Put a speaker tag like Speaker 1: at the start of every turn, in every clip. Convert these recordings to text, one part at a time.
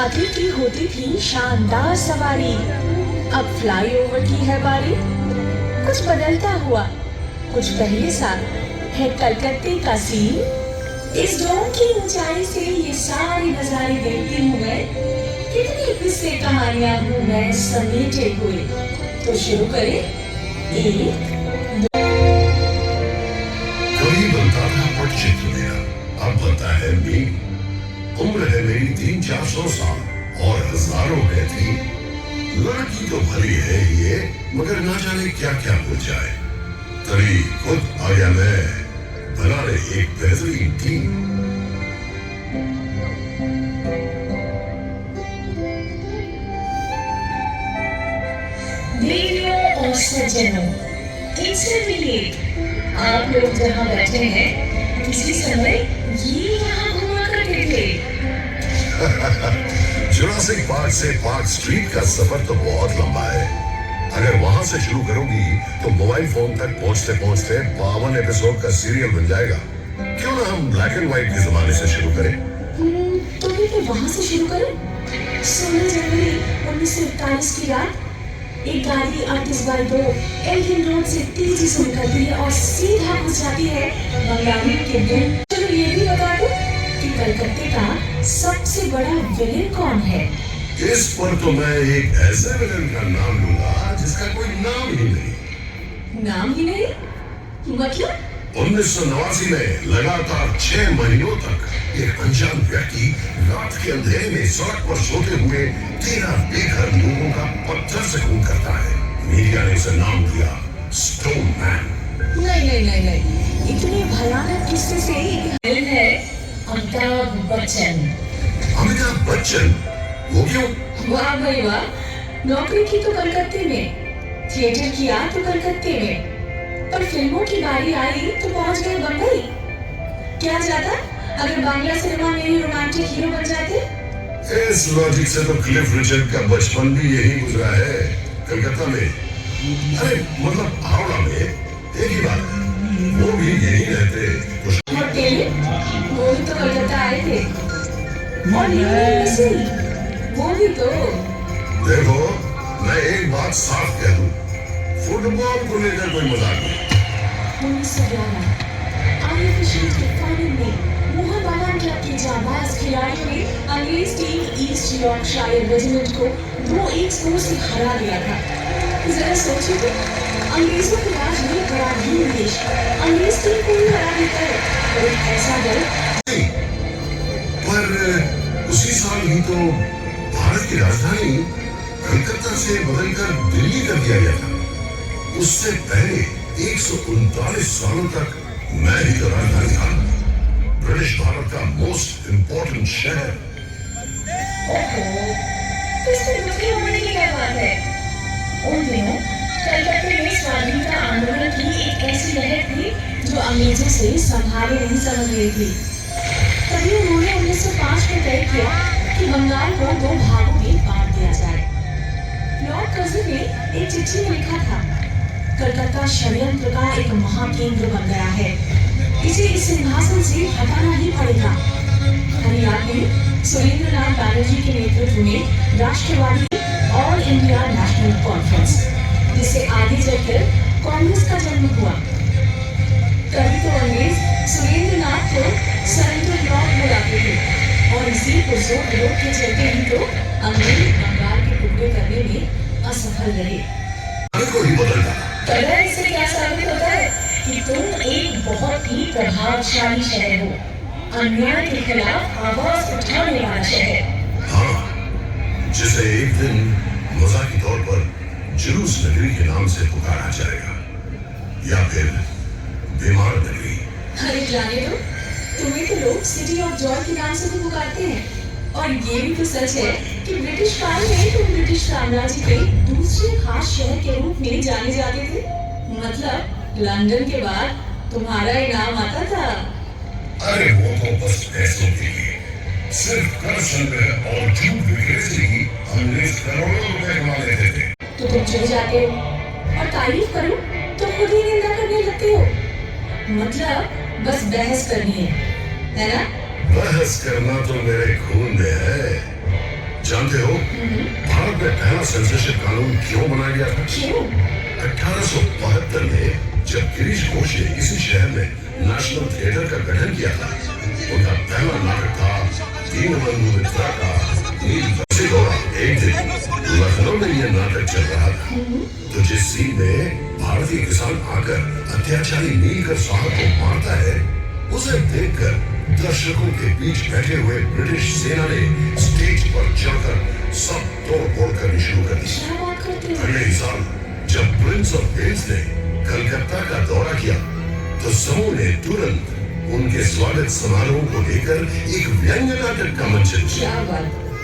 Speaker 1: हाथी की होती थी शानदार सवारी, अब फ्लाईओवर की है बारी। कुछ बदलता हुआ, कुछ पहले सा है कलकत्ते का सीन। इस डोम की ऊंचाई से ये सारे नजारे देखती हूँ मैं, कितनी किस्से कहानियां हूँ मैं समेटे हुए। तो शुरू करें। एक
Speaker 2: कभी बनता था पटचित्र मेरा, अब बनता है मीम। उम्र है मेरी 300-400 साल और हजारों है थी। लड़की तो भली है ये, मगर ना जाने क्या क्या हो जाए। तभी खुद आ गया मैं बनाने एक बेहतरीन टीम।
Speaker 1: देवियों और सज्जनों, इनसे मिलिए। आप लोग जहाँ बैठे हैं, किसी समय ये यहाँ घुमा करते थे।
Speaker 2: जुरासिक पार्क से पार्क स्ट्रीट का सफर तो बहुत लंबा है। अगर वहां से शुरू करोगी तो मोबाइल फोन तक पहुंचते पहुंचते 52 एपिसोड का सीरियल बन जाएगा। क्यों ना हम ब्लैक एंड व्हाइट के जमाने से शुरू करें?
Speaker 1: तो फिर वहां से शुरू करें। 16 जनवरी 1941 की रात एक गाड़ी 38/2 एल्गिन रोड से तेजी से निकलती है और सीधा घुस जाती है बंगाली के दिल। चलो ये भी बता दो कि कलकत्ते का सबसे बड़ा विलेन कौन है।
Speaker 2: इस पर तो मैं एक ऐसे विलेन का नाम लूंगा जिसका कोई नाम ही नहीं।
Speaker 1: नाम ही नहीं मतलब?
Speaker 2: 1989 में लगातार 6 महीनों तक एक अनजान व्यक्ति रात के अंधेरे में सड़क पर सोते हुए 13 बेघर लोगों का पत्थर से खून करता है। मीडिया ने उसे नाम दिया स्टोन मैन।
Speaker 1: नहीं नहीं नहीं नहीं, इतने भयानक किस्से से विलेन है अमिताभ बच्चन।
Speaker 2: अमिताभ बच्चन? वो क्यों?
Speaker 1: वाह भाई वाह, नौकरी की तो कलकत्ते में, थिएटर किया तो कलकत्ते में, पर फिल्मों की बारी आई तो पहुंच गए बंबई। क्या जाता अगर बांग्ला सिनेमा में ही रोमांटिक हीरो बन जाते।
Speaker 2: इस लॉजिक से तो क्लिफ रिचर्ड का बचपन भी यही गुजरा है, कलकत्ता में। अरे मतलब हावड़ा में। एक ही बात है, वो भी यही रहते।
Speaker 1: और तेरे वो भी तो कलकत्ता आए थे, और लियोनेल मेसी वो भी तो।
Speaker 2: देखो, मैं एक बात साफ कह दूं, फुटबॉल को लेकर कोई मजाक नहीं।
Speaker 1: 1911 आईएफए के फाइनल में मोहनबागान क्लब के जाबाज खिलाड़ियों ने अंग्रेज टीम ईस्ट यॉर्कशायर रेजिमेंट को 2-1 स्कोर से हरा दिया था। जरा सोचिए तो, अंग्रेजों के राज में बड़ा भीम देश अंग्रेज टीम को ही हरा देता है, और एक ऐसा दल।
Speaker 2: पर उसी साल ही तो भारत की राजधानी कलकत्ता से बदलकर दिल्ली कर दिया गया था। उससे पहले 139 सालों तक मैं ही तो राजधानी था, ब्रिटिश भारत का मोस्ट इंपॉर्टेंट शहर।
Speaker 1: इसमें दुखी होने की क्या बात है? उन दिनों कलकत्ते में स्वाधीनता आंदोलन की एक ऐसी लहर थी जो अंग्रेजों से संभाले नहीं समझ रही थी। तभी उन्होंने 1905 में तय किया कि बंगाल को 2 भागों में बांट दिया जाए। लॉर्ड कर्जन ने एक चिट्ठी में लिखा था, कलकत्ता षड्यंत्र का एक महाकेंद्र बन गया है, इसे इस सिंहासन से हटाना ही पड़ेगा। हरियाणा में सुरेंद्रनाथ बैनर्जी के नेतृत्व में राष्ट्रवादी ऑल इंडिया नेशनल कॉन्फ्रेंस, जिससे आगे चलकर कांग्रेस का जन्म हुआ। तभी तो अंग्रेज सुरेंद्रनाथ को सरेंडर लॉर्ड बुलाते थे, और इसी पुरजोर विरोध के चलते ही तो अंग्रेज बंगाल के टुकड़े करने में असफल रहे।
Speaker 2: को ही बदल डाला।
Speaker 1: पता है इससे क्या साबित होता है? कि तुम एक बहुत ही प्रभावशाली शहर हो, अन्याय के खिलाफ आवाज उठाने वाला शहर।
Speaker 2: हाँ, जिसे एक दिन मजाकी तौर पर जुलूस नगरी के नाम से पुकारा जाएगा, या फिर बीमार नगरी।
Speaker 1: अरे जाने दो, तुम्हें तो लोग सिटी ऑफ जॉय के नाम से भी पुकारते हैं। और ये भी तो सच है कि ब्रिटिश काल में तुम ब्रिटिश साम्राज्य के दूसरे खास शहर के रूप में जाने जाते थे। मतलब लंदन के बाद तुम्हारा ही नाम आता था।
Speaker 2: अरे वो तो बस पैसों के लिए, सिर्फ कर संग्रह और झूठ बिक्री से ही अंग्रेज करोड़ों रुपए कमा लेते थे।
Speaker 1: तो तुम चले जाते हो, और तारीफ करो तो खुद ही निंदा करने लगते हो। मतलब बस बहस करनी है ना?
Speaker 2: बहस करना तो मेरे खून में है, जानते हो भारत में पहला सेंसरशिप कानून क्यों बनाया गया था?
Speaker 1: क्यों?
Speaker 2: 1872 में जब गिरीश घोष ने इसी शहर में नेशनल थिएटर का गठन किया था, उनका पहला नाटक था दीनबंधु मित्रा का नील बरसे दौरा। एक दिन लखनऊ में यह नाटक चल रहा था, तो जिस सीन में भारतीय किसान आकर अत्याचारी नीलकर साहब को मारता है, उसे देखकर दर्शकों के बीच बैठे हुए ब्रिटिश सेना ने स्टेज पर चढ़कर सब तोड़ फोड़ करनी शुरू कर दी। अगले ही साल जब प्रिंस ऑफ वेल्स ने कलकत्ता का दौरा किया, तो समूह ने तुरंत उनके स्वागत समारोह को लेकर एक व्यंग नाटक का मंचन किया।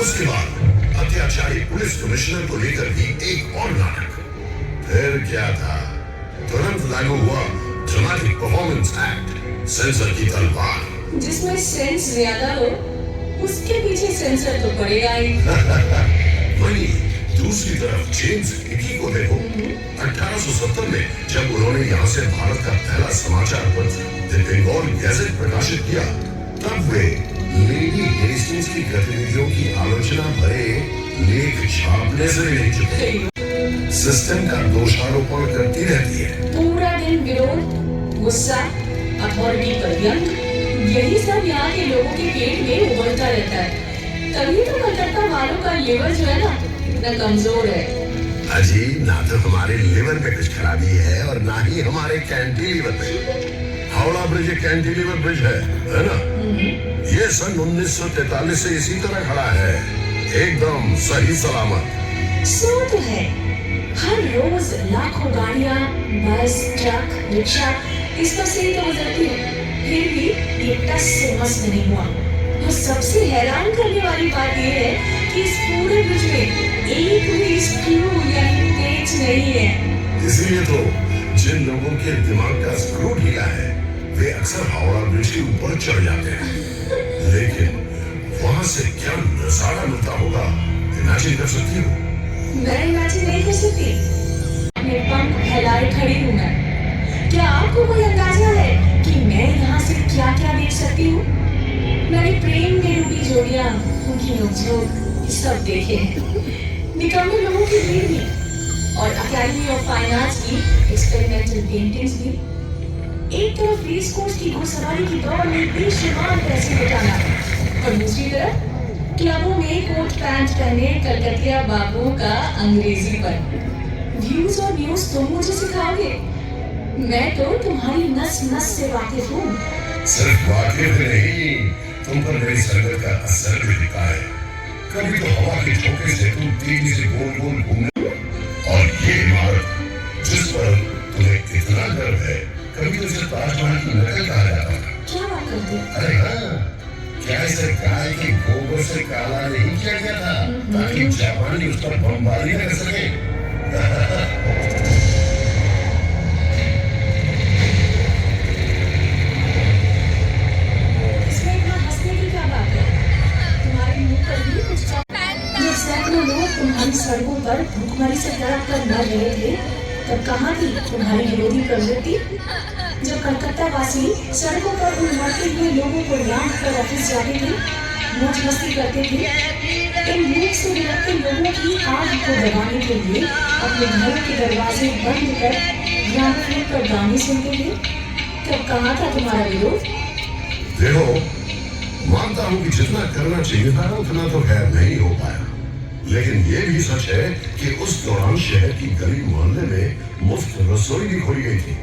Speaker 2: उसके बाद अत्याचारी पुलिस कमिश्नर को लेकर भी एक और नाटक। फिर क्या था, तुरंत लागू हुआ ड्रामेटिक परफॉर्मेंस एक्ट, सेंसर की तलवार।
Speaker 1: जिसमें सेंस ज्यादा हो, उसके पीछे सेंसर तो पड़ेगा ही।
Speaker 2: वहीं दूसरी तरफ जेम्स हिकी को देखो, 1870 में जब उन्होंने यहाँ से भारत का पहला समाचार पत्र द बंगाल गैजेट प्रकाशित किया, तब वे लेडी हेस्टिंग्स की गतिविधियों की आलोचना भरे लेख छापने से नहीं चुके। सिस्टम का दोषारोपण करती रहती है।
Speaker 1: पूरा दिन विरोध, गुस्सा, अथॉरिटी पर व्यंग, यही सब यहाँ के लोगों के पेट में उबलता रहता है। तभी तो कलकत्ता वालों का लिवर जो है ना, इतना कमजोर है।
Speaker 2: अजी, ना तो हमारे लिवर में कुछ खराबी है और ना ही हमारे कैंटिलीवर में। हावड़ा ब्रिज एक कैंटिलीवर ब्रिज है ना? ये सन 1943 से इसी तरह खड़ा है, एकदम सही सलामत।
Speaker 1: सो तो है, हर रोज लाखों गाड़ियाँ, बस, ट्रक, रिक्शा इस पर से ही तो गुजरती है, फिर भी ये टस से मस नहीं हुआ। और सबसे हैरान करने वाली बात यह है कि इस पूरे ब्रिज में एक भी स्क्रू यानी पेच नहीं है।
Speaker 2: इसीलिए तो जिन लोगों के दिमाग का स्क्रू ढीला है, वे अक्सर हावड़ा ब्रिज के ऊपर चढ़ जाते हैं। लेकिन वहाँ से क्या नजारा मिलता होगा, इमेजिन कर सकती हो?
Speaker 1: मैं इमेजिन नहीं कर सकती। अपने पंख फैलाए खड़ी हूँ मैं। क्या आपको कोई अंदाजा है कि मैं यहाँ से क्या क्या देख सकती हूँ? मैंने प्रेम में डूबी जोड़ियाँ, उनकी नोकझोंक सब देखे हैं, निकम्मे लोगों की भीड़ भी, और अकेडमी ऑफ फाइन आर्ट्स की एक्सपेरिमेंटल पेंटिंग्स भी। एक तरफ रेस कोर्स की घुड़सवारी की दौड़ में बेशुमार पैसे जुटाना, और दूसरी तरफ क्लबों में कोट पैंट पहने कलकतिया बाबुओं का अंग्रेजी पर। व्यूज और न्यूज तुम मुझे सिखाओगे, मैं तो तुम्हारी नस नस से वाकिफ हूँ।
Speaker 2: सिर्फ वाकिफ नहीं, तुम पर मेरी संगत का असर भी दिखा है। कभी तो हवा के झोंके से तुम तेजी से गोल गोल घूमने, और ये इमारत जिस पर तुम्हें इतना गर्व है, कभी तो इसे ताजमहल की नकल कहा जाता था।
Speaker 1: क्या बात करते?
Speaker 2: अरे हाँ, क्या इसे गाय के गोबर से काला नहीं किया गया था ताकि जापानी उस पर बमबारी न कर सके?
Speaker 1: इसमें इतना हंसने की क्या बात है? तुम्हारे मुंह पर भी कुछ जब सैकड़ों लोग तुम्हारी सड़कों पर भूखमरी से तड़प कर मर रहे थे, तब कहाँ थी तुम्हारी विरोधी प्रवृत्ति? जब कलकत्ता वासी सड़कों पर उन मरते हुए लोगों को लांघ कर ऑफिस जाते थे, मौज मस्ती करते थे, इन भूख से गिरते लोगों की आग को दबाने के लिए अपने घरों के दरवाजे बंद कर ग्रामीण पर गाने सुनते थे, तब कहाँ था तुम्हारा विरोध?
Speaker 2: देखो, मानता हूँ कि जितना करना चाहिए था उतना तो खैर नहीं हो पाया, लेकिन ये भी सच है कि उस दौरान शहर की गली मोहल्ले में मुफ्त रसोई भी खोली गई थी,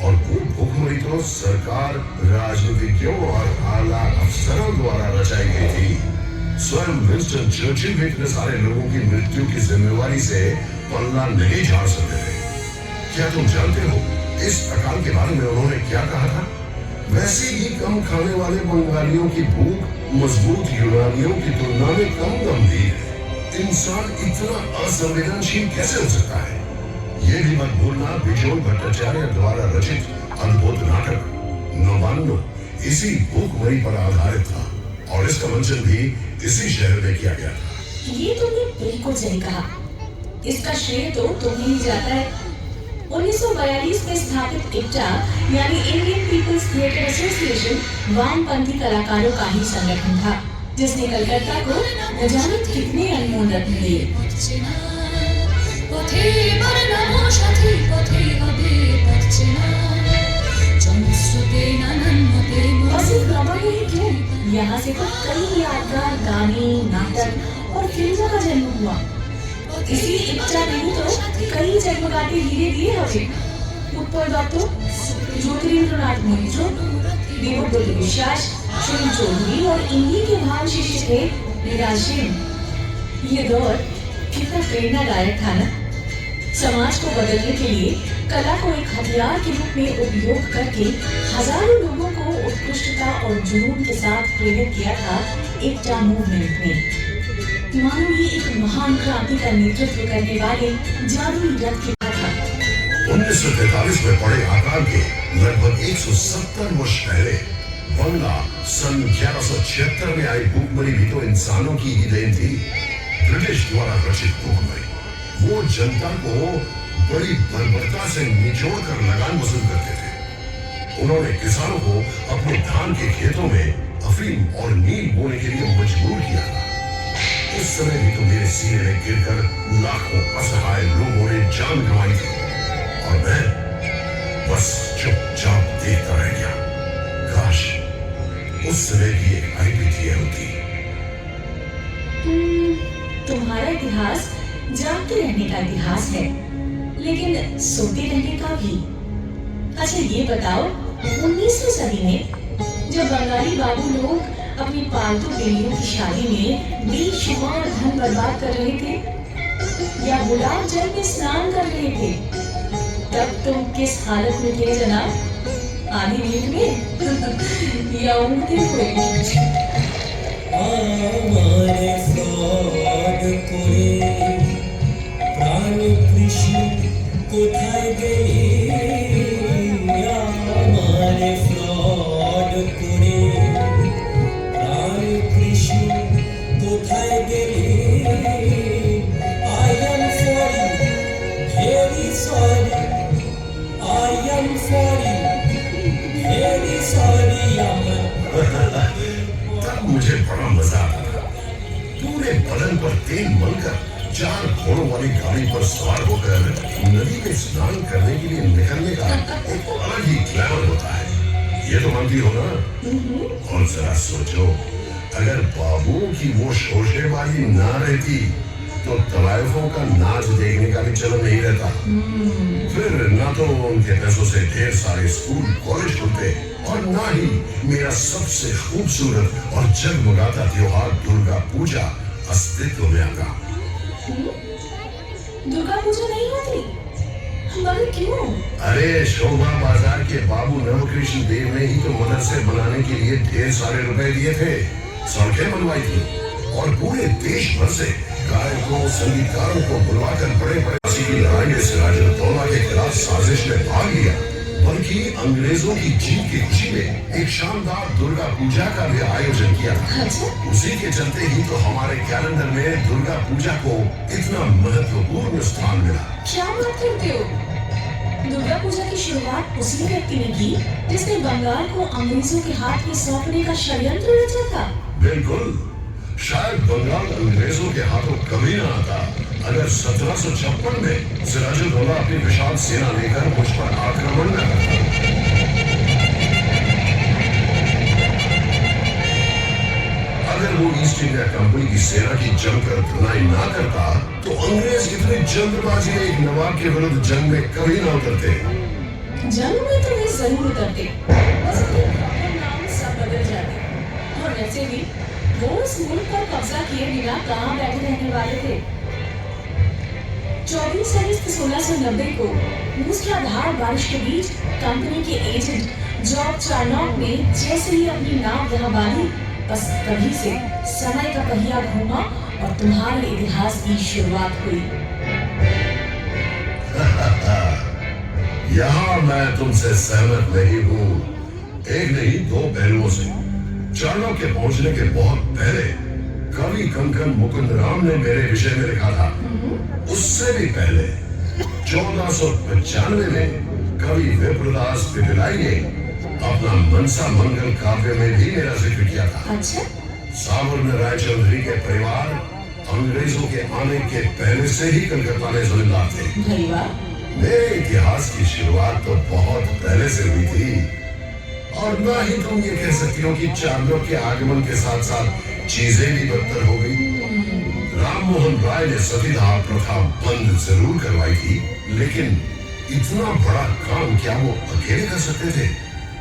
Speaker 2: और वो भूखमरी तो सरकार, राजनीतिज्ञों और आला अफसरों द्वारा रचाई गई थी। स्वयं विंस्टन चर्चिल भी इतने सारे लोगों की मृत्यु की जिम्मेवारी से पल्ला नहीं झाड़ सकते थे। क्या तुम जानते हो इस अकाल के बारे में उन्होंने क्या कहा था? वैसे ही कम खाने वाले बंगालियों की भूख मजबूत यूनानियों की तुलना में कम गंभीर है। इंसान इतना असंवेदनशील कैसे हो सकता है? ये भी मत भूलना, बिजोल भट्टाचार्य द्वारा रचित अद्भुत नाटक नवान्नो इसी भूखमरी पर आधारित था, और इसका मंचन भी इसी शहर में किया गया था।
Speaker 1: ये तुमने बिल्कुल सही कहा। इसका श्रेय तो तुम्हें ही जाता है। 1942 में स्थापित इप्टा यानी इंडियन पीपल्स थिएटर एसोसिएशन वामपंथी कलाकारों का ही संगठन था, जिसने कलकत्ता को न जाने कितने अनमोल रत्न लिए। और सिर्फ रबड़ ही क्यों, यहाँ से तो कई यादगार गाने, नाटक और फिल्मों का जन्म हुआ। इसी इच्छा नहीं तो कई जन्मगाते हीरे दिए हमें। उत्पल दत्त, ज्योतिरिंद्रनाथ मोहितो, देवव्रत विश्वास, शिव चौधरी और इन्हीं के महान शिष्य थे मृणाल सेन। ये दौर कितना प्रेरणादायक था ना। समाज को बदलने के लिए कला को एक हथियार के रूप में उपयोग करके हजारों लोगों को उत्कृष्टता और जुनून के साथ प्रेरित किया था एकता मूवमेंट ने। मानो ये एक महान क्रांति का नेतृत्व करने वाले जादुई रथ की बात था।
Speaker 2: 1943 में पड़े आकार के लगभग 170 वर्ष पहले बंगा सन 1176 में आई भूखमरी भी तो इंसानों की ही देन थी। ब्रिटिश द्वारा रचित भूखमरी वो जनता को बड़ी बर्बरता से निचोड़ कर लगान वसूल करते थे। उन्होंने किसानों को अपने धान के खेतों में अफीम और नील बोने के लिए मजबूर किया था। उस समय भी तो मेरे सीने में गिरकर लाखों असहाय लोगों ने जान गंवाई थी और मैं बस चुपचाप देखता रह गया। काश उस समय भी एक आईपीटी होती।
Speaker 1: तुम्हारा इतिहास जागते रहने का इतिहास है, लेकिन सोते रहने का भी। अच्छा ये बताओ, 19वीं सदी में जब बंगाली बाबू लोग अपनी पालतू बिल्लियों की शादी में बेशुमार धन बर्बाद कर रहे थे या गुलाब जल में स्नान कर रहे थे, तब तुम किस हालत में थे जनाब? आधी नींद में या उड़ते हुए?
Speaker 3: हमारे फ्रॉड कोरे प्राण कृष्ण कोথায় গেলে हमारे फ्रॉड कोरे प्राण कृष्ण कोথায় গেলে I am sorry very sorry I am sorry very sorry
Speaker 2: तब मुझे बड़ा मजा आता था। पूरे बदन पर तेल मलकर 4 घोड़ों वाली गाड़ी पर सवार होकर नदी में स्नान करने के लिए निकलने का एक अलग ही ग्लैमर होता है। ये तो मानती हो ना? और जरा सोचो, अगर बाबू की वो शोशेबाजी ना रहती तो तवायफों का नाच देखने का भी चलन नहीं रहता। फिर ना तो उनके पैसों से ढेर सारे स्कूल कॉलेज खुलते और ना ही मेरा सबसे खूबसूरत और जगमगाता त्योहार दुर्गा पूजा अस्तित्व में आता।
Speaker 1: दुर्गा पूजा नहीं होती, मगर क्यों?
Speaker 2: अरे शोभा बाजार के बाबू नवकृष्ण देव ने ही तो मदरसे बनाने के लिए ढेर सारे रुपए दिए थे, सड़कें बनवाई थी और पूरे देश भर से गायकों संगीतकारों को बुलवाकर बड़े बड़े की लड़ाई में सिराजुद्दौला के खिलाफ साजिश में भाग लिया। बल्कि अंग्रेजों की जीत की खुशी में एक शानदार दुर्गा पूजा का भी आयोजन किया था।
Speaker 1: अच्छा?
Speaker 2: उसी के चलते ही तो हमारे कैलेंडर में दुर्गा पूजा को इतना महत्वपूर्ण स्थान मिला।
Speaker 1: क्या बात करते हो? दुर्गा पूजा की शुरुआत उसी व्यक्ति ने की जिसने बंगाल को अंग्रेजों के हाथ में सौंपने का षड्यंत्र रचा था।
Speaker 2: बिल्कुल, शायद बंगाल अंग्रेजों के हाथों कभी न आता अगर 1756 में सिराजुद्दौला अपनी विशाल सेना लेकर मुझ पर आक्रमण न करता। अगर वो ईस्ट इंडिया कंपनी की सेना की जमकर धुनाई ना करता तो अंग्रेज इतनी जल्दबाजी में एक नवाब के विरुद्ध जंग में कभी ना उतरते।
Speaker 1: जंग में तो वे जरूर उतरते, बस उनके नाम सब बदल जाते। और वैसे भी वो उस मुल्क पर कब्जा किए बिना कहाँ बैठे रहने वाले थे। 24 अगस्त 1690 को मूसलाधार बारिश के बीच कंपनी के एजेंट जॉर्ज चार्नॉक ने जैसे ही अपनी नाव वहां बांधी, बस तभी से समय का पहिया घूमा और तुम्हारे इतिहास की शुरुआत हुई।
Speaker 2: यहाँ मैं तुमसे सहमत नहीं हूँ। एक नहीं 2 पहलुओं से। चार्नॉक के पहुंचने के बहुत पहले कवि कंकन मुकुंद राम ने मेरे विषय में लिखा था। उससे भी पहले 1495 में कवि विप्रदास पिपिलाई ने अपना मनसा मंगल काव्य में भी मेरा जिक्र किया था।
Speaker 1: अच्छा?
Speaker 2: सावर रायचौधरी के परिवार अंग्रेजों के आने के पहले से ही कलकत्ता में जमींदार थे।
Speaker 1: भाई वाह।
Speaker 2: मेरे इतिहास की शुरुआत तो बहुत पहले से हुई थी, और ना ही तुम ये कह सकती हो कि चार्लों के आगमन के साथ साथ चीजें भी बदतर हो गई। राम मोहन राय ने सतीदाह प्रथा बंद जरूर करवाई थी, लेकिन इतना बड़ा काम क्या वो अकेले कर सकते थे?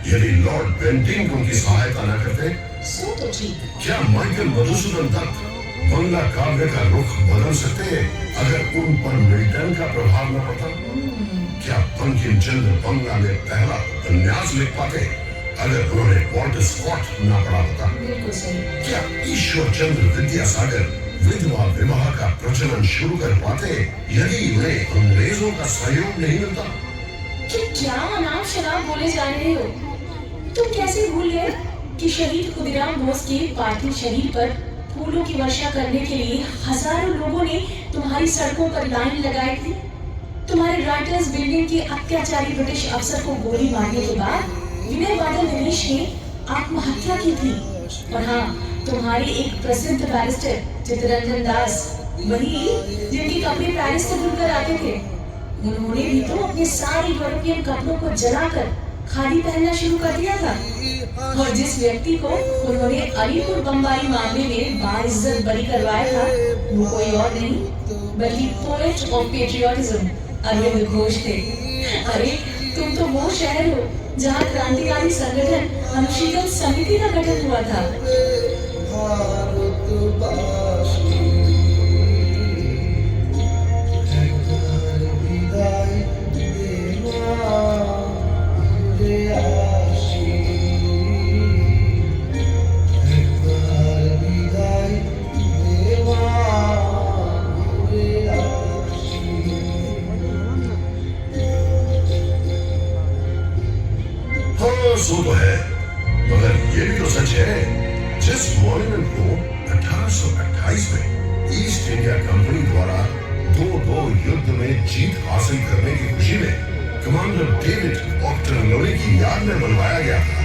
Speaker 2: यदि लॉर्ड बेंटिंग उनकी सहायता न करते,
Speaker 1: सो तो ठीक।
Speaker 2: क्या माइकल मधुसूदन दत्त बंगला काव्य का रुख बदल सकते अगर उन पर मिल्टन का प्रभाव न पड़ता? क्या बंकिम चंद्र बंगला में पहला उपन्यास लिख पाते अगर उन्होंने वॉल्टर स्कॉट न पढ़ा होता?
Speaker 1: बिल्कुल सही।
Speaker 2: क्या ईश्वर चंद्र विद्यासागर विधवा विवाह का प्रचलन शुरू कर पाते यदि उन्हें अंग्रेजों का सहयोग नहीं मिलता?
Speaker 1: क्या अनाप शनाप बोले जा रहे हो? तुम कैसे भूल गए कि शहीद खुदीराम बोस के पार्थिव शरीर पर फूलों की वर्षा करने के लिए हजारों लोगों ने तुम्हारी सड़कों पर लाइन लगाई थी। तुम्हारे राइटर्स बिल्डिंग के अत्याचारी ब्रिटिश अफसर को गोली मारने के बाद विनय बादल दिनेश ने आत्महत्या की थी। और हाँ, तुम्हारे एक प्रसिद्ध बैरिस्टर चित्तरंजन दास, वही जिनके कपड़े पेरिस से धुलकर आते थे, उन्होंने भी तो अपने सारे यूरोपियन कपड़ों को जलाकर खादी पहनना शुरू कर दिया था। और जिस व्यक्ति को उन्होंने अलीपुर बमबारी मामले में बाइज्जत बरी करवाया था, वो कोई और नहीं बल्कि poet of patriotism Arvind Ghosh थे। अरे तुम तो वो शहर हो जहाँ क्रांतिकारी संगठन अनुशीलन समिति का गठन हुआ था।
Speaker 2: सो तो है, मगर ये भी तो सच है, जिस मॉन्यूमेंट को 1828 में ईस्ट इंडिया कंपनी द्वारा दो युद्ध में जीत हासिल करने की खुशी में कमांडर डेविड ऑक्टरलोनी की याद में बनवाया गया था,